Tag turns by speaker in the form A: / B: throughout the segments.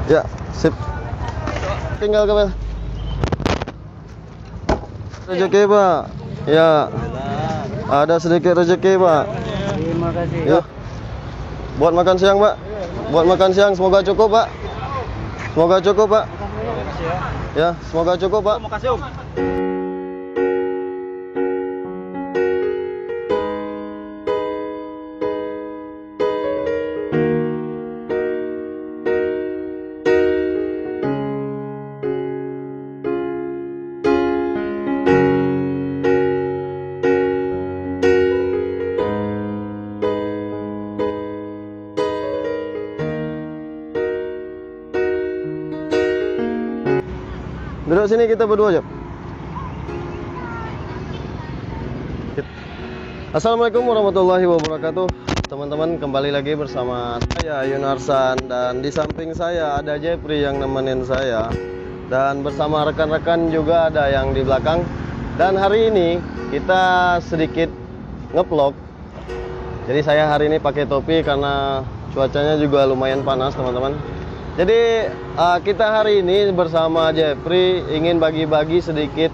A: Ya, sip. Tinggal Kamil. Rezeki Pak. Ya. Ada sedikit rezeki Pak.
B: Terima kasih.
A: Ya. Buat makan siang Pak. Buat makan siang semoga cukup Pak. Semoga cukup Pak. Ya, semoga cukup Pak.
B: Makasih Om.
A: Duduk sini kita berdua aja. Assalamualaikum warahmatullahi wabarakatuh. Teman-teman, kembali lagi bersama saya Yunarsan, dan di samping saya ada Jepri yang nemenin saya, dan bersama rekan-rekan juga ada yang di belakang. Dan hari ini kita sedikit ngevlog. Jadi saya hari ini pakai topi karena cuacanya juga lumayan panas teman-teman. Jadi kita hari ini bersama Jepri ingin bagi-bagi sedikit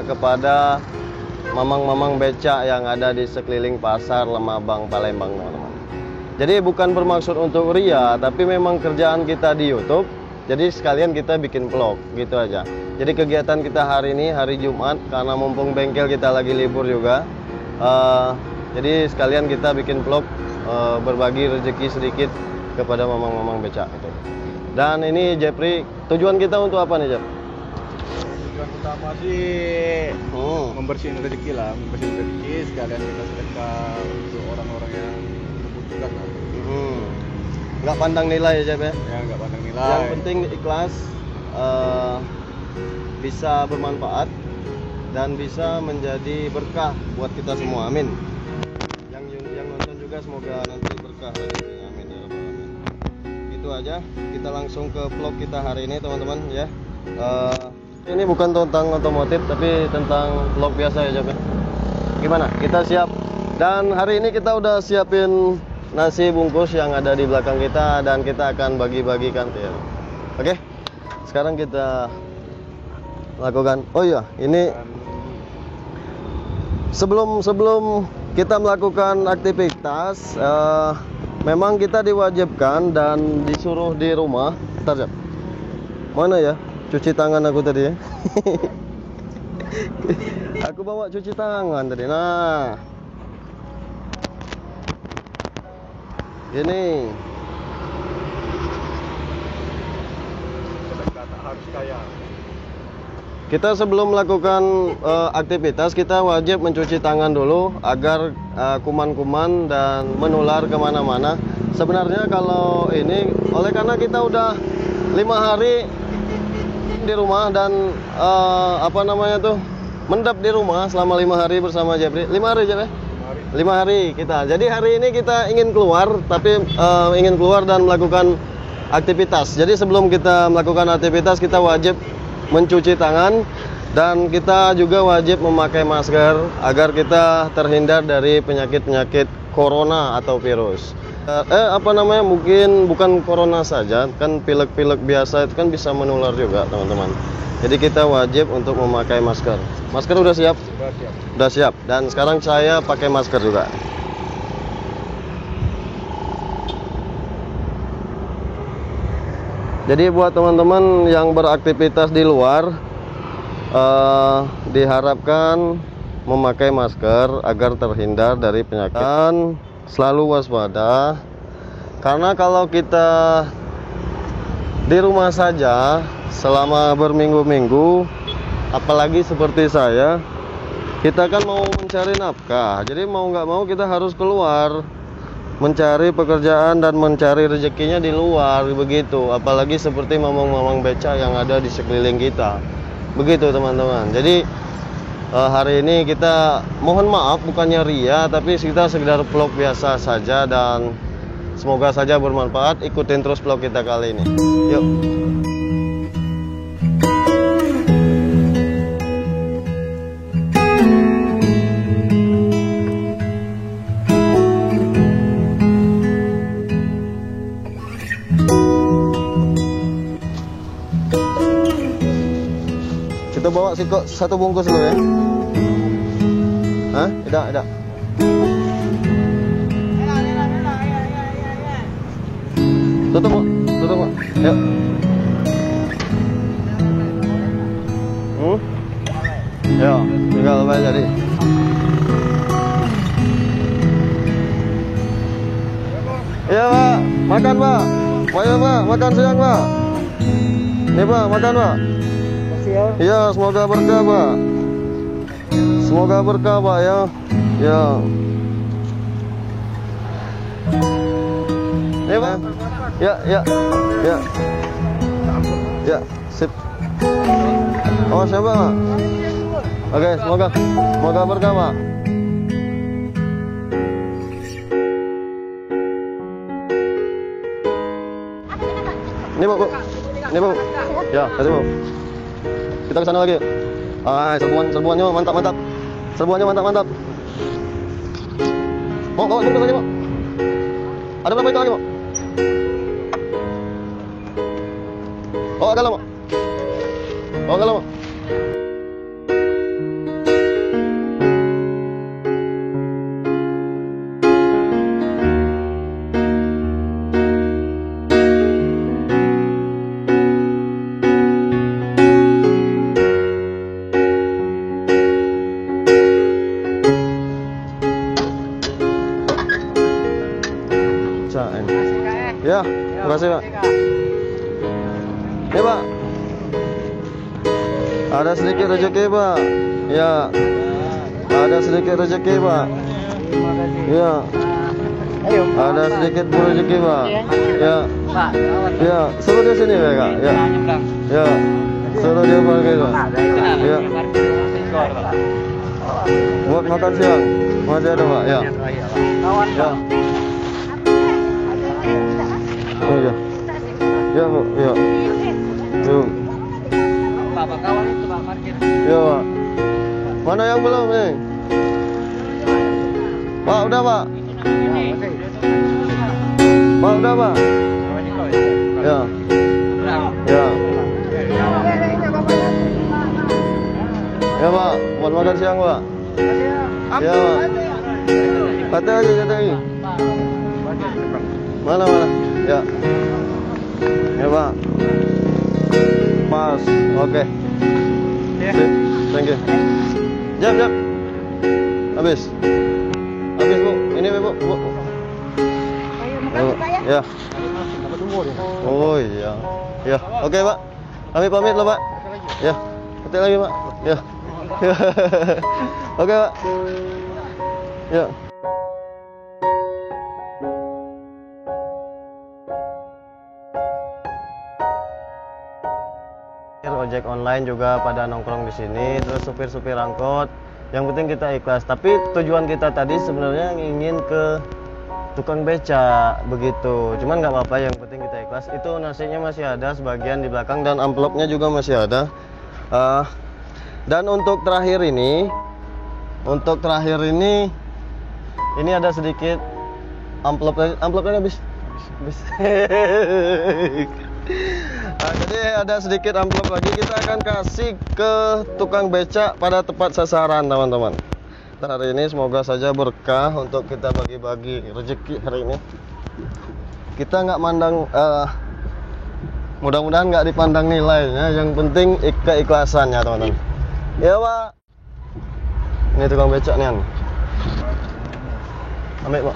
A: kepada mamang-mamang becak yang ada di sekeliling pasar Lemabang, Palembang teman-teman. Jadi bukan bermaksud untuk ria, tapi memang kerjaan kita di YouTube. Jadi sekalian kita bikin vlog gitu aja. Jadi kegiatan kita hari ini hari Jumat, karena mumpung bengkel kita lagi libur juga. Jadi sekalian kita bikin vlog, berbagi rezeki sedikit kepada mamang-mamang becak gitu. Dan ini Jepri, tujuan kita untuk apa nih Jep?
B: Tujuan utama sih membersihin rezeki lah, membersihin rezeki sekalian kita sedekah untuk orang-orang yang membutuhkan lah.
A: Nggak pandang nilai ya Jep ya?
B: Ya nggak pandang nilai.
A: Yang penting ikhlas, bisa bermanfaat dan bisa menjadi berkah buat kita semua. Amin. Yang nonton juga semoga nanti berkah rezekinya. Amin ya rabbal alamin. Itu aja. Kita langsung ke vlog kita hari ini teman-teman ya. Ini bukan tentang otomotif tapi tentang vlog biasa ya Jep. Gimana? Kita siap. Dan hari ini kita udah siapin nasi bungkus yang ada di belakang kita, dan kita akan bagi-bagikan ya. Oke. Sekarang kita lakukan. Oh iya, ini sebelum kita melakukan aktivitas, memang kita diwajibkan dan disuruh di rumah. Bentar, Jep. Mana ya cuci tangan aku tadi ya? Aku bawa cuci tangan tadi. Nah, ini
B: Harus kaya.
A: kita sebelum melakukan aktivitas kita wajib mencuci tangan dulu agar kuman-kuman dan menular kemana-mana. Sebenarnya kalau ini oleh karena kita udah 5 hari di rumah dan mendap di rumah selama 5 hari bersama Jepri. 5 hari Jep ya? 5 hari kita. Jadi hari ini kita ingin keluar, tapi ingin keluar dan melakukan aktivitas. Jadi sebelum kita melakukan aktivitas kita wajib mencuci tangan, dan kita juga wajib memakai masker agar kita terhindar dari penyakit-penyakit corona atau virus. Mungkin bukan corona saja, kan pilek-pilek biasa itu kan bisa menular juga teman-teman. Jadi kita wajib untuk memakai masker. Masker udah siap? Udah siap. Dan sekarang saya pakai masker juga. Jadi buat teman-teman yang beraktivitas di luar, diharapkan memakai masker agar terhindar dari penyakit. Dan selalu waspada, karena kalau kita di rumah saja selama berminggu-minggu, apalagi seperti saya, kita kan mau mencari nafkah. Jadi mau nggak mau kita harus keluar mencari pekerjaan dan mencari rezekinya di luar begitu. Apalagi seperti mamang-mamang becak yang ada di sekeliling kita. Begitu teman-teman. Jadi hari ini kita mohon maaf bukannya ria, tapi kita sekedar vlog biasa saja, dan semoga saja bermanfaat. Ikutin terus vlog kita kali ini. Yuk. Kita bawa siko satu bungkus dulu ya. Hah? Tidak. Tutup, Mak. Yuk. Ya, tinggal apa jadi. Iya, Pak. Makan, Pak. Ayo, Pak. Makan siang, Pak. Nih, Pak. Makan, Pak. Iya, semoga berkah, Pak. Semoga berkah, Pak, ya. Ya. Nih, Pak. Ya. Ya, sip. Oh, siapa, Pak? Oke, semoga berkah, Pak. Ini, Bu. Ya, kasih, Bu. Kita ke sana lagi. Serbuannya mantap. Serbuannya mantap. Mau bawa bungkus lagi, Mau. Ada berapa itu lagi, Mau? Oh, agak lama. Ya, makasih, Pak. Ya, Pak. Ada sedikit rezeki, Pak. Ya. Ada sedikit rezeki, Pak. Ya. Ada sedikit rezeki, Pak. Ya. Ya, suruh di sini, Pak. Ya. Ya. Suruh dia parkir, Pak. Ya. Buat makan siang. Masih ada, Pak. Ya. Ya. Oh ya. Ya, Bu. Ya. Yuk.
C: Bapak kawan itu Pak parkir.
A: Ya, Pak. Mana yang belum, nih? Pak, udah, Pak. Pak, udah, Pak. Ya. Ya. Ya, Pak. Buat makan siang, Pak. Ya, Pak. Kata lagi. Mana? Ya. Ya, Pak. Pas. Oke. Sip. Thank you. Jam. Habis, Bu. Ini, Bu. Ya. Oh iya. Ya. Oke, Pak. Kami pamit loh, Pak. Ya. Hati lagi, Pak. Ya. Oke, Pak. Ya. Ojek online juga pada nongkrong di sini, terus supir-supir angkot. Yang penting kita ikhlas. Tapi tujuan kita tadi sebenarnya ingin ke tukang beca begitu. Cuman nggak apa-apa, yang penting kita ikhlas. Itu nasinya masih ada sebagian di belakang dan amplopnya juga masih ada. Dan untuk terakhir ini ada sedikit amplopnya habis. Jadi ada sedikit amplop lagi, kita akan kasih ke tukang becak pada tepat sasaran, teman-teman. Hari ini semoga saja berkah untuk kita bagi-bagi rezeki hari ini. Kita nggak mandang, mudah-mudahan nggak dipandang nilainya, yang penting keikhlasannya, teman-teman. Ya, Pak. Ini tukang becak nih. Ambil,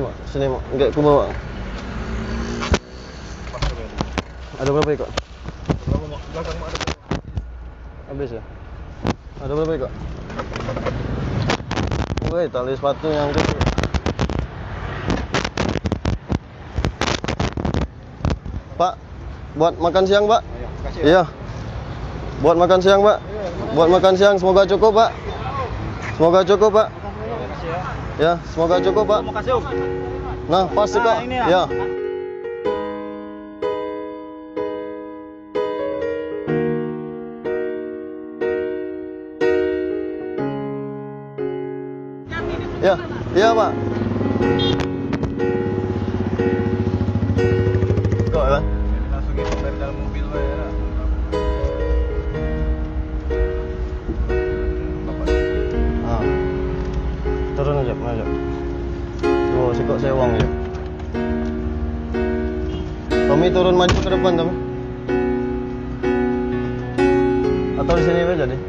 A: Pak. Sini, Pak. Enggak, aku bawa. Ada berapa ekor?
B: Belakang ada.
A: Habis ya? Ada berapa ekor? Woi, tali sepatu yang kecil. Pak, buat makan siang, Pak? Iya. Buat makan siang, Pak. Buat makan siang, semoga cukup, Pak. Semoga cukup, Pak. Ya, semoga cukup, Pak. Nah, pasti, Pak. Ya. Ya, iya, Pak. Kok, Pak?
B: Langsung itu dari dalam mobil, Pak.
A: uang ya. Tommy turun maju ke depan, Tommy. Atau di sini aja deh.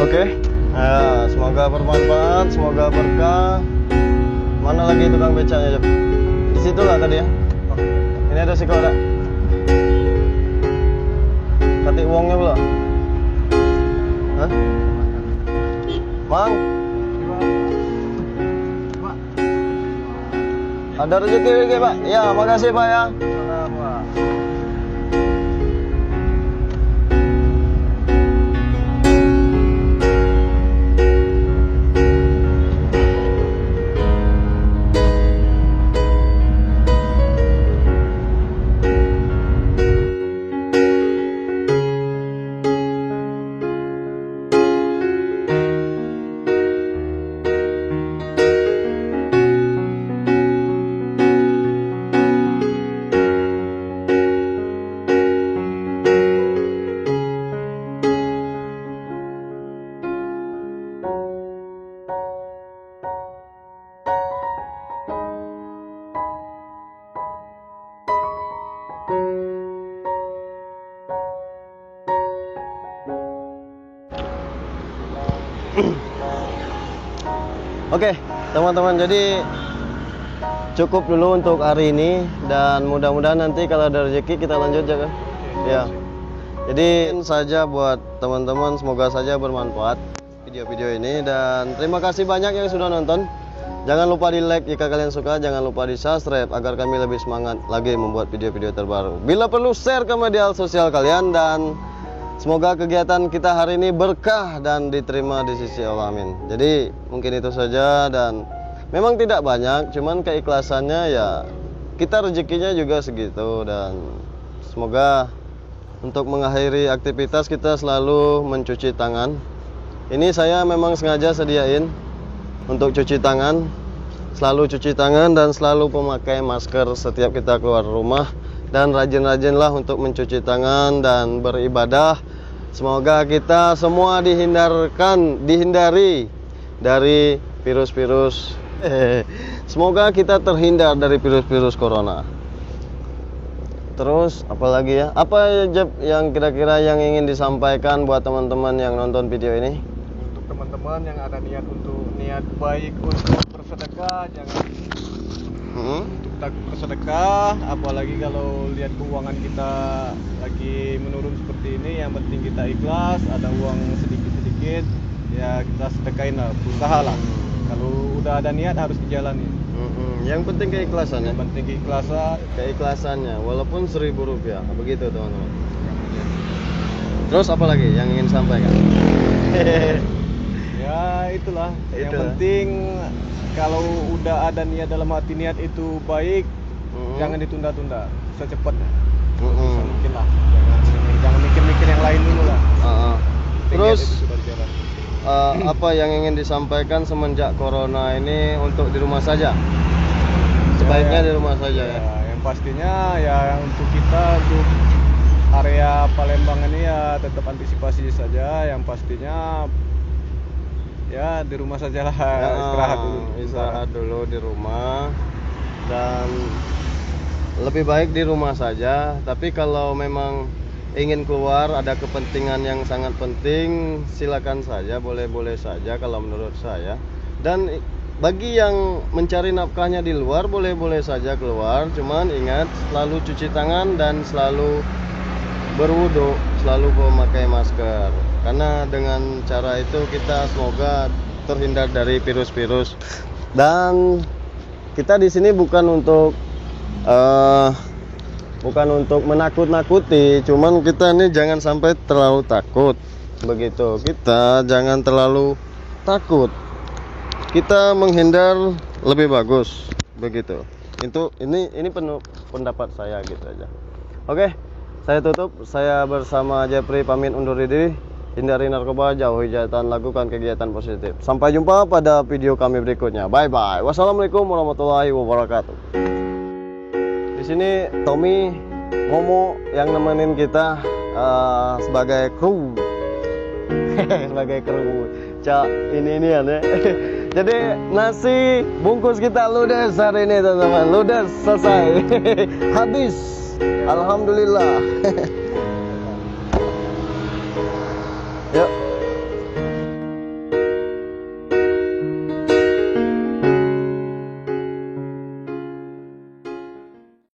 A: Oke, nah, semoga bermanfaat, semoga berkah. Mana lagi tukang becaknya, Jep? Di situ lah tadi ya. Ini ada siko ada. Kati uangnya belum? Hah? Mang? Ada rezeki lagi, Pak? Ya, makasih Pak ya. Oke, teman-teman, jadi cukup dulu untuk hari ini dan mudah-mudahan nanti kalau ada rezeki kita lanjut ya kan? Ya. Jadi saja buat teman-teman, semoga saja bermanfaat video-video ini dan terima kasih banyak yang sudah nonton. Jangan lupa di like jika kalian suka, jangan lupa di subscribe agar kami lebih semangat lagi membuat video-video terbaru. Bila perlu share ke media sosial kalian dan semoga kegiatan kita hari ini berkah dan diterima di sisi Allah, amin. Jadi mungkin itu saja dan memang tidak banyak, cuman keikhlasannya ya kita rezekinya juga segitu dan semoga untuk mengakhiri aktivitas kita selalu mencuci tangan. Ini saya memang sengaja sediain untuk cuci tangan, selalu cuci tangan dan selalu memakai masker setiap kita keluar rumah dan rajin-rajinlah untuk mencuci tangan dan beribadah. Semoga kita semua dihindari dari virus-virus. Semoga kita terhindar dari virus-virus corona. Terus apalagi ya? Apa yang kira-kira yang ingin disampaikan buat teman-teman yang nonton video ini?
B: Untuk teman-teman yang ada niat baik untuk bersedekah, jangan untuk takut bersedekah, apalagi kalau lihat keuangan kita lagi menurun seperti ini. Yang penting kita ikhlas, ada uang sedikit-sedikit ya kita sedekahin lah, berusaha lah. Kalau udah ada niat harus dijalani.
A: Yang penting keikhlasan ya.
B: Yang penting
A: Keikhlasannya walaupun Rp1.000, begitu teman-teman. Terus apa lagi yang ingin sampaikan?
B: Ya itulah. Yang penting kalau udah ada niat dalam hati, niat itu baik, jangan ditunda-tunda, secepatnya. Mungkin lah. Jangan mikir-mikir yang lain dulu lah.
A: Terus apa yang ingin disampaikan semenjak corona ini untuk di rumah saja? Sebaiknya di rumah saja ya.
B: Yang pastinya ya untuk kita untuk area Palembang ini ya tetap antisipasi saja. Yang pastinya ya di rumah sajalah, istirahat dulu
A: di rumah dan lebih baik di rumah saja. Tapi kalau memang ingin keluar, ada kepentingan yang sangat penting, silakan saja, boleh-boleh saja kalau menurut saya. Dan bagi yang mencari nafkahnya di luar, boleh-boleh saja keluar, cuman ingat selalu cuci tangan dan selalu berwudu, selalu memakai masker. Karena dengan cara itu kita semoga terhindar dari virus-virus. Dan kita di sini bukan untuk menakut-nakuti, cuman kita ini jangan sampai terlalu takut. Begitu, kita jangan terlalu takut. Kita menghindar lebih bagus. Begitu. Ini pendapat saya gitu aja. Oke. saya tutup. Saya bersama Jeffrey pamit undur diri. Hindari narkoba, jauhi kejahatan, lakukan kegiatan positif. Sampai jumpa pada video kami berikutnya. Bye bye. Wassalamualaikum warahmatullahi wabarakatuh. Di sini Tommy Momo yang nemenin kita sebagai kru. Sebagai kru. Cak ini ya. Jadi nasi bungkus kita ludes hari ini teman-teman. Ludes selesai. Habis. Alhamdulillah.